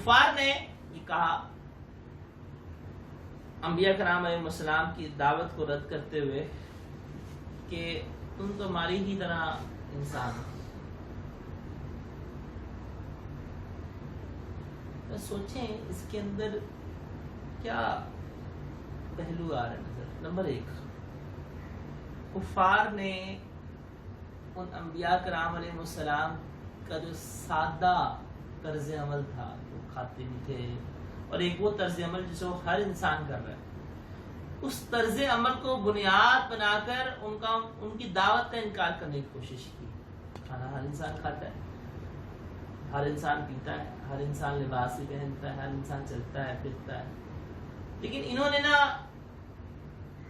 کفار نے یہ کہا انبیاء کرام علیہ السلام کی دعوت کو رد کرتے ہوئے کہ تم تو ہماری ہی طرح انسان ہو. سوچیں اس کے اندر کیا پہلو آ رہا ہے نظر. نمبر 1، کفار نے ان انبیاء کرام علیہ السلام کا جو سادہ طرز عمل تھا، وہ کھاتے بھی تھے، اور ایک وہ طرز عمل جسے وہ ہر انسان کر رہا ہے، اس طرز عمل کو بنیاد بنا کر ان کی دعوت کا انکار کرنے کی کوشش کی. کھانا ہر انسان کھاتا ہے، ہر انسان پیتا ہے، ہر انسان لباس ہی پہنتا ہے، ہر انسان چلتا ہے پھرتا ہے، لیکن انہوں نے نا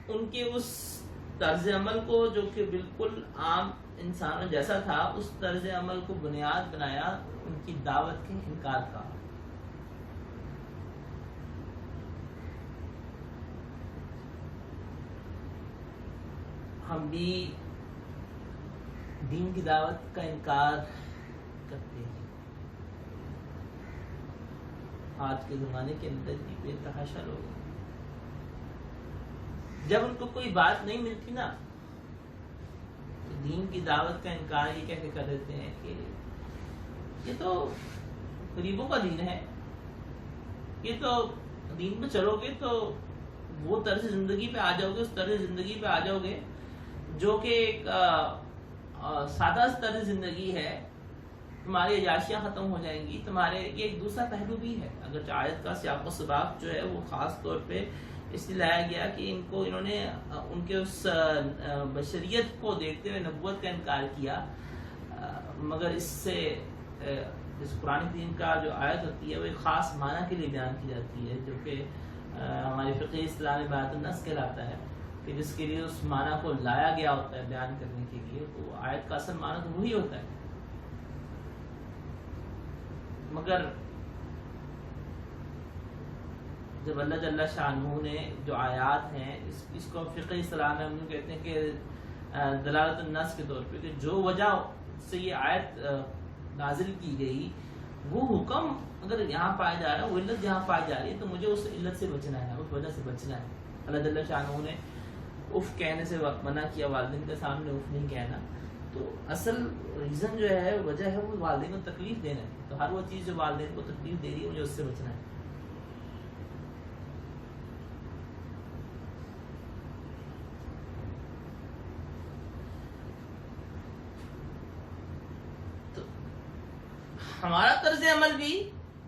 ان کے اس طرز عمل کو جو کہ بالکل عام انسانوں جیسا تھا، اس طرز عمل کو بنیاد بنایا ان کی دعوت کے انکار کا. ہم بھی دین کی دعوت کا انکار کرتے ہیں. آج کے زمانے کے اندر بھی بے تحاشا لوگ جب ان کو کوئی بات نہیں ملتی نا تو دین کی دعوت کا انکار یہ کہہ کے کر دیتے ہیں کہ یہ تو غریبوں کا دین ہے، یہ تو دین پہ چلو گے تو وہ طرز زندگی پہ آ جاؤ گے، اس طرز زندگی پہ آ جاؤ گے جو کہ ایک سادہ طرز زندگی ہے. تمہاری عیاشیاں ختم ہو جائیں گی. تمہارے یہ ایک دوسرا پہلو بھی ہے. اگر آیت کا سیاق و سباق جو ہے وہ خاص طور پہ اس لیے لایا گیا کہ انہوں نے ان کے اس بشریت کو دیکھتے ہوئے نبوت کا انکار کیا، مگر اس سے اس قرآن دین کا جو آیت ہوتی ہے وہ ایک خاص معنی کے لیے بیان کی جاتی ہے، جو کہ ہماری فقہ اسلام بات النص کہلاتا ہے، کہ جس کے لیے اس معنی کو لایا گیا ہوتا ہے بیان کرنے کے لیے، تو آیت کا اصل معنی تو وہی ہوتا ہے. مگر جب اللہ جل شانہ نے جو آیات ہیں اس کو فقہ اسلام میں ہم کہتے ہیں کہ دلالت النص کے طور پہ، کہ جو وجہ سے یہ آیت نازل کی گئی وہ حکم اگر یہاں پایا جا رہا ہے، وہ علت جہاں پائی جا رہی ہے، تو مجھے اس علت سے بچنا ہے، اس وجہ سے بچنا ہے. اللہ جل شانہ نے اف کہنے سے منع کیا، والدین کے سامنے اف نہیں کہنا، تو اصل ریزن جو ہے، وجہ ہے، وہ والدین کو تکلیف دینا ہے. تو ہر وہ چیز جو والدین کو تکلیف دے رہی ہے مجھے اس سے بچنا ہے. تو ہمارا طرز عمل بھی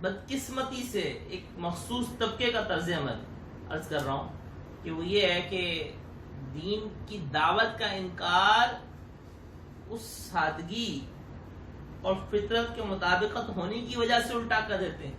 بدقسمتی سے ایک مخصوص طبقے کا طرز عمل عرض کر رہا ہوں کہ وہ یہ ہے کہ دین کی دعوت کا انکار اس سادگی اور فطرت کے مطابقت ہونے کی وجہ سے الٹا کر دیتے ہیں.